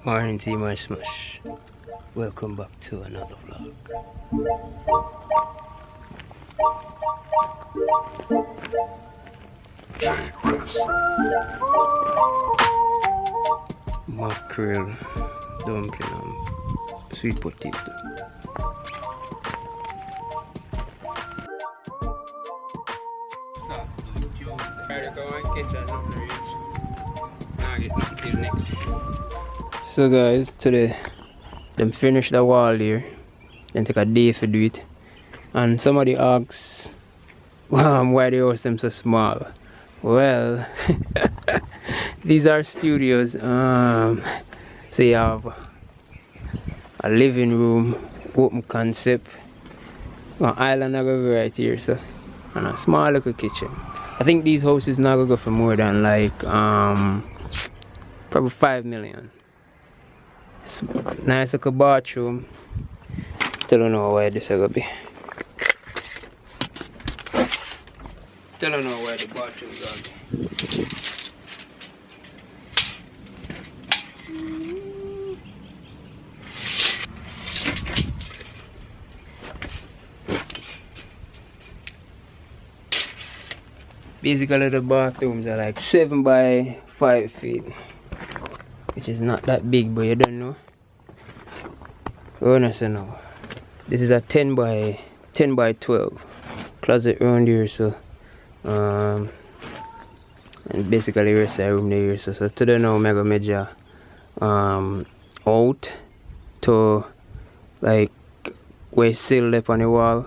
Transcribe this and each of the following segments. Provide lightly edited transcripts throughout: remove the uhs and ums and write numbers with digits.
Morning team, Ismash. Welcome back to another vlog. Mackerel, dumpling and sweet potato. So guys, today them finish the wall here, then take a day to do it. And somebody asks why the house them so small. Well, these are studios. So you have a living room, open concept, an island right here, so, and a small little kitchen. I think these houses not gonna go for more than like probably 5 million. It's nice little bathroom. Still don't know where this is gonna be. Still don't know where the bathroom is gonna be. Basically the bathrooms are like 7 by 5 feet, which is not that big, but you don't know. Oh no, so no. This is a 10 by 12 closet around here, so and basically rest of the room there. So today now I'm gonna measure out to like where sill up on the wall,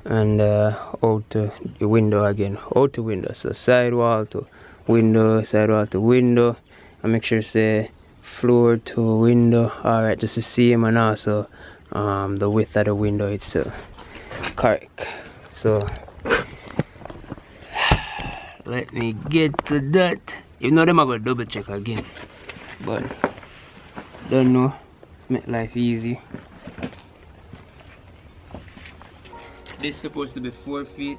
and out to the window again, out to window, so side wall to window, side wall to window, and make sure say floor to window, alright, just the same, and also the width of the window itself correct. So let me get to that. You know them, I go double check again, but don't know, make life easy. This is supposed to be 4 feet.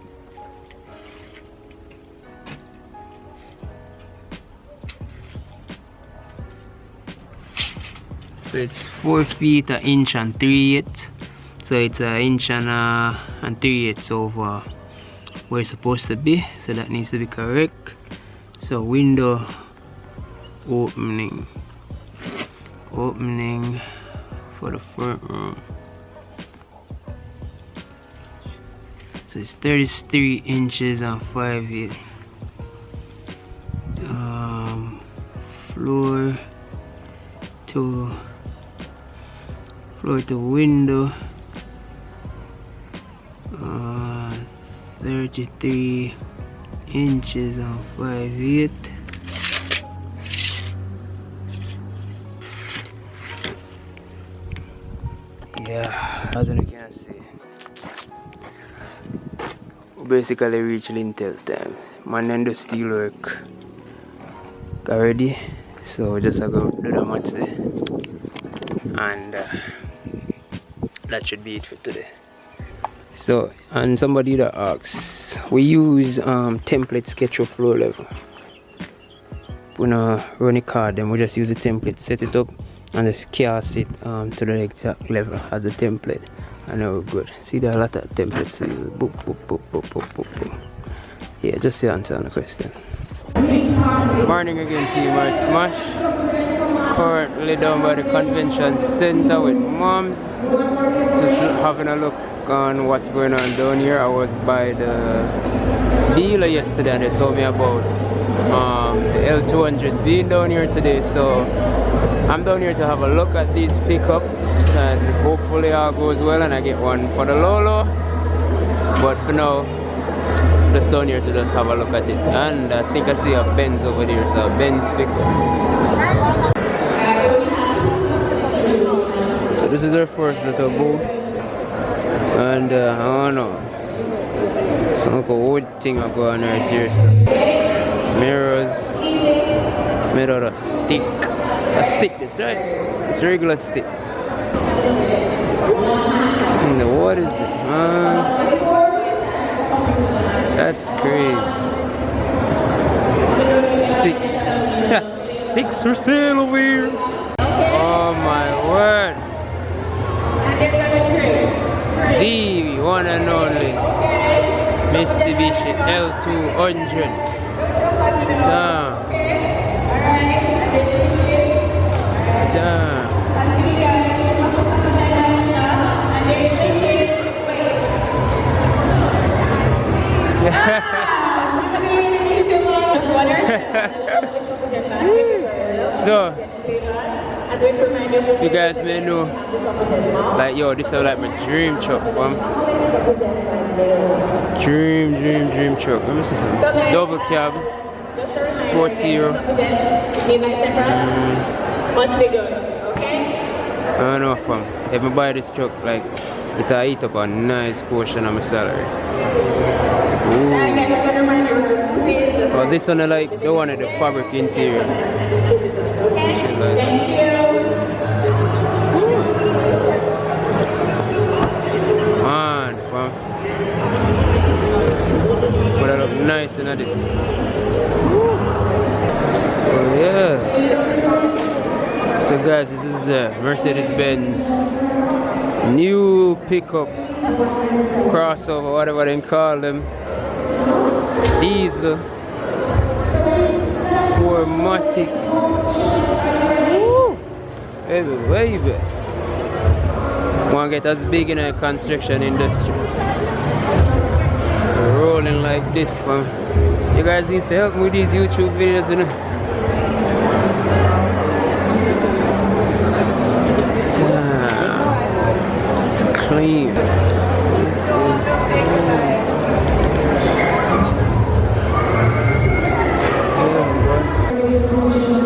So it's 4 feet, an inch and 3/8. So it's an inch and 3/8 over where it's supposed to be. So that needs to be correct. So window opening for the front room. So it's 33 inches and 5/8. Floor to window, 33 inches and 5/8. Yeah, as you can see, we basically reach lintel time. Man, then do steel work already, so we just go do the match there, and that should be it for today. So, and somebody that asks, we use template sketch of floor level. We don't run a card, then we just use the template, set it up, and just cast it to the exact level as a template, and now we're good. See, there are a lot of templates. Boop, boop, boop, boop, boop, boop, boop. Yeah, just to answer the question. Morning again, team. Ismash. Currently down by the convention center with moms, just having a look on what's going on down here. I was by the dealer yesterday and they told me about the L200s being down here today, so I'm down here to have a look at these pickups, and hopefully all goes well and I get one for the Lolo. But for now, just down here to just have a look at it. And I think I see a Benz over there, so a Benz pickup. So this is our first little booth, and I don't know, some like a wood thing I go on right here. So mirrors made out of stick. A stick, this right? It's a regular stick. And what is this, man? That's crazy. Sticks. sticks for sale over here. Oh my word. The one and only Mitsubishi L200. Damn. Damn. So, if you guys may know, like yo, this is like my dream truck, fam. Dream truck. Let me see some double cab, sport hero. I don't know, fam. If I buy this truck, like it'll eat up a nice portion of my salary. Ooh. Oh, this one I like the one at the fabric interior. Shit like that. Man, fam. But I look nice in this. Oh yeah. So guys, this is the Mercedes-Benz new pickup, crossover, whatever they call them. Diesel 4matic. Baby. Want to get as big in a construction industry. Rolling like this, fam. You guys need to help me with these YouTube videos, you know. Damn. It's clean.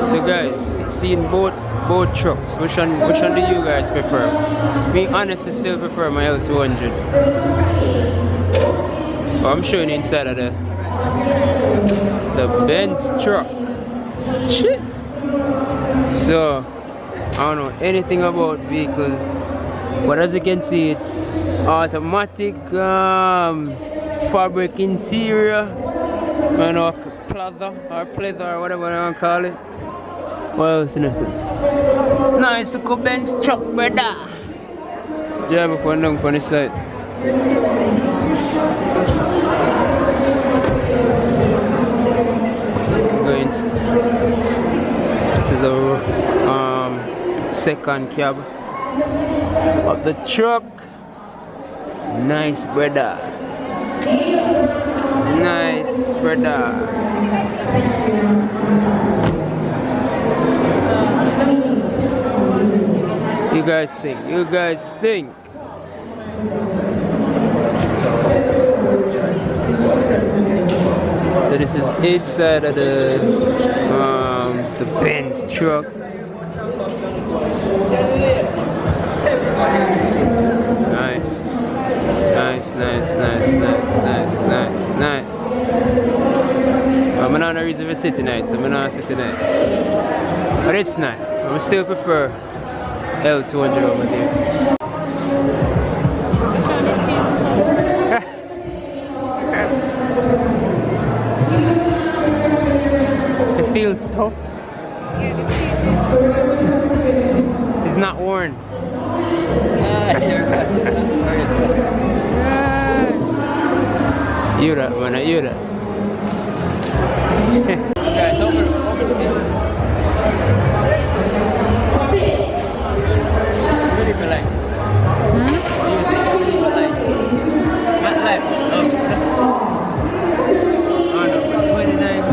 So guys, seeing both trucks, which one do you guys prefer? Me honestly still prefer my L200. But I'm showing inside of the Benz truck. Shit. So I don't know anything about vehicles, but as you can see, it's automatic, fabric interior, you know, pleather or whatever you want to call it. What else is it? Nice little Benz truck, brother. Drive up and down on the side. Going. This is the second cab of the truck. It's nice, brother. Nice, brother. You guys think. So this is inside of the Benz truck. Nice. I'm not on a reason to sit tonight, so I'm not sit tonight. But it's nice. I still prefer L200 over there. It feels tough. It's not worn. You that, man, you that. Guys, over still. Really be like. Not like. Oh no, 29.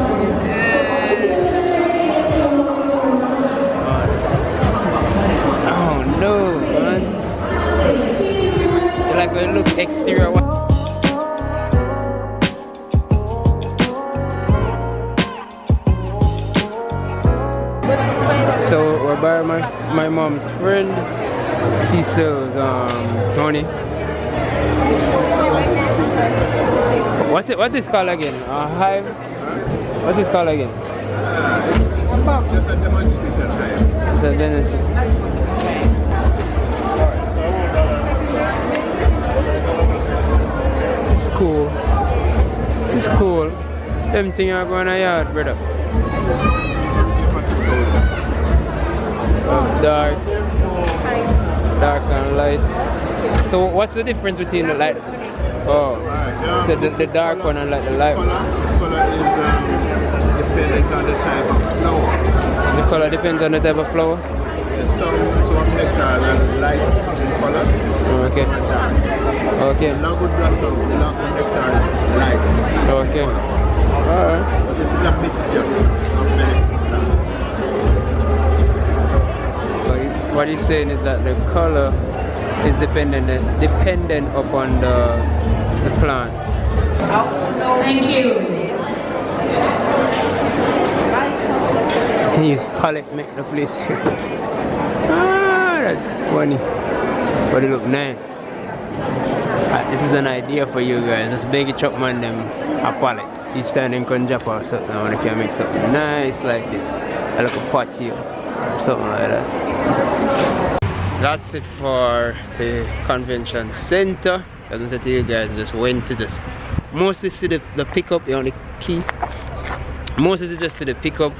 Oh no, man. You like when you look exterior. So we're by my mom's friend. He sells honey. What is called again? A hive? What is called again? Just a demonstration hive. It's a demonstration. It's cool. It's cool. Them things are going to yard, brother. So what's the difference between the light? Oh, so the dark one and like the light one. Color is dependent on the type of flower. The color depends on the type of flower? Some nectar are light in color. Okay. Okay. Logwood blossom, the logwood nectar is light. Okay. Alright. But this is a mixture of many flowers. What he's saying is that the color is dependent upon the plant. Thank you. His palette make the place. That's funny. But it look nice. This is an idea for you guys. Just beg chop man them a palette. Each time they can drop or something, I can make something nice like this. Like a patio or something like that. That's it for the convention center. As I said to you guys, just went to just mostly see the pickup, you know, the key. Mostly just see the pickup,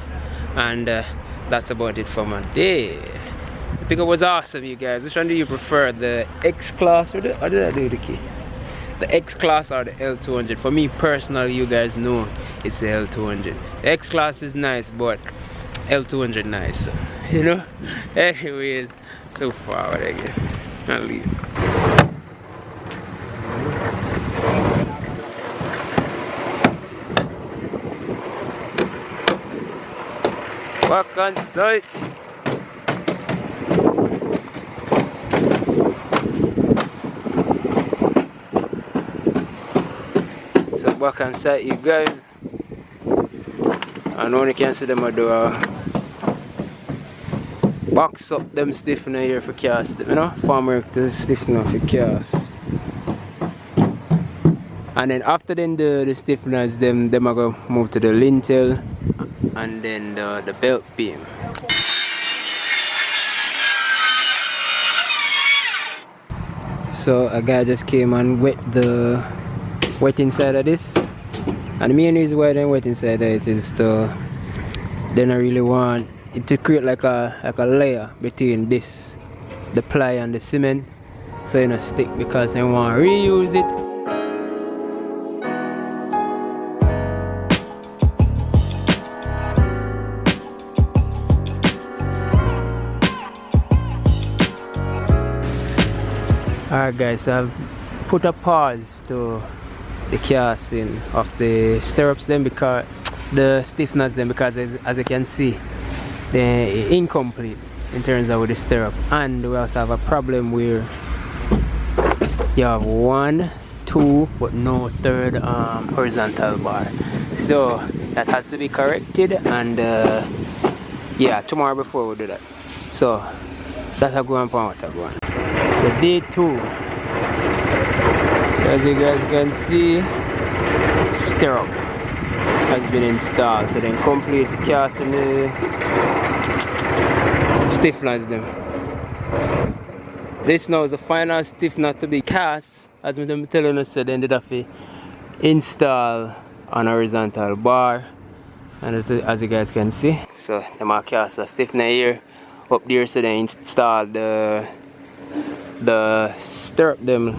and that's about it for my day. The pickup was awesome, you guys. Which one do you prefer, the X class or did I do the key? The X class or the L200? For me personally, you guys know it's the L200. The X class is nice, but L200 nice, you know. Anyways, so far again, I'll leave. Back on site. So back on site, you guys. I know you can see them do box up them stiffener here for cast, you know, farm work to stiffener for cast. And then after then the stiffeners, them are gonna move to the lintel and then the belt beam. So a guy just came and wet inside of this, and the main reason why they wet inside of it is to then I really want it to create like a layer between this, the ply and the cement, so you know stick, because they want to reuse it. Alright guys, so I've put a pause to the casting of the stirrups then, because the stiffness then, because as you can see they're incomplete in terms of with the stirrup, and we also have a problem where you have 1, 2 but no third horizontal bar, so that has to be corrected, and yeah, tomorrow before we do that. So that's a going on what I'm going. So day 2, so as you guys can see, stirrup has been installed, so then complete casting the stiffeners them. This now is the final stiffener to be cast, as I'm telling us, so they ended up install on a horizontal bar, and as you guys can see, so they might cast a stiffener here up there, so they install the stirrup them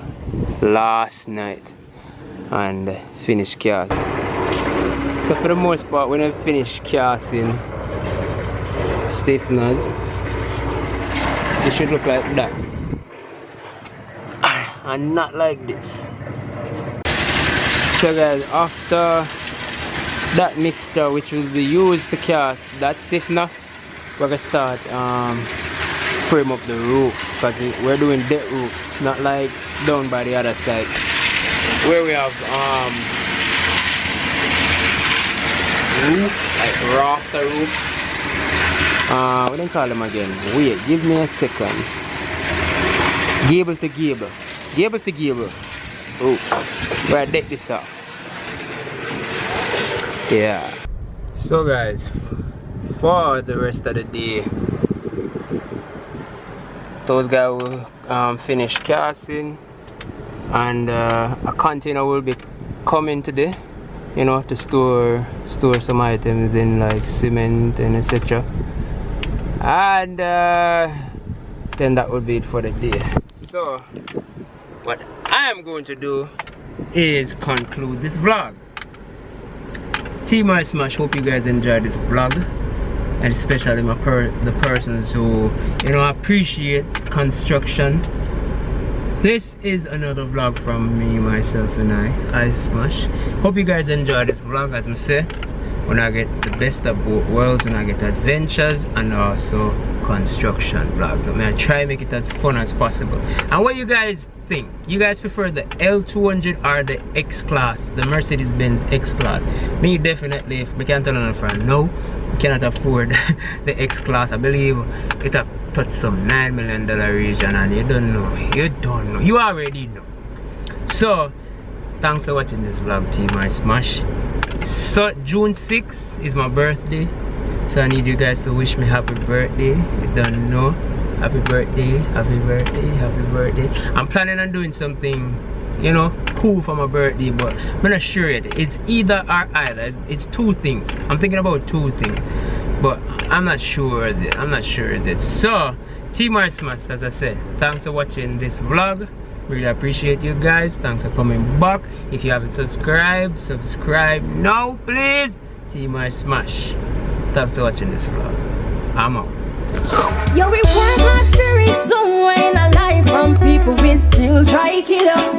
last night and finished casting. So for the most part, when I finish casting stiffeners, it should look like that and not like this. So guys, after that mixture which will be used to cast that stiffener, we're gonna start frame up the roof, because we're doing deck roofs, not like down by the other side where we have roof, like rafter roof. What do you call them again? Wait, give me a second. Gable to gable. Gable to gable roof. Where I deck this up. Yeah. So guys, for the rest of the day, those guys will finish casting, and a container will be coming today, you know, to store some items in, like cement and etc. And then that would be it for the day. So what I am going to do is conclude this vlog. Team Ismash, hope you guys enjoyed this vlog, and especially the persons who, you know, appreciate construction. This is another vlog from me, myself, and Ismash. Hope you guys enjoyed this vlog. As I say, when I get the best of both worlds, when I get adventures and also construction vlogs. I'm gonna try make it as fun as possible. And what you guys think? You guys prefer the L200 or the X-Class, the Mercedes-Benz X-Class? Me definitely, if we can't tell on friend, no, we cannot afford the X-Class. I believe it have touched some $9 million region, and you don't know, you already know. So thanks for watching this vlog, Team Ismash. So June 6th is my birthday, so I need you guys to wish me happy birthday. You don't know, happy birthday, happy birthday, happy birthday. I'm planning on doing something, you know, cool for my birthday, but I'm not sure yet. It's either or either. It's two things. I'm thinking about two things, but I'm not sure is it. So Team Ismash, as I said, thanks for watching this vlog. Really appreciate you guys. Thanks for coming back. If you haven't subscribed, subscribe now, please. Team Ismash, thanks for watching this vlog. I'm out. Yo, we work hard for it, so when a life from people we still try kill up.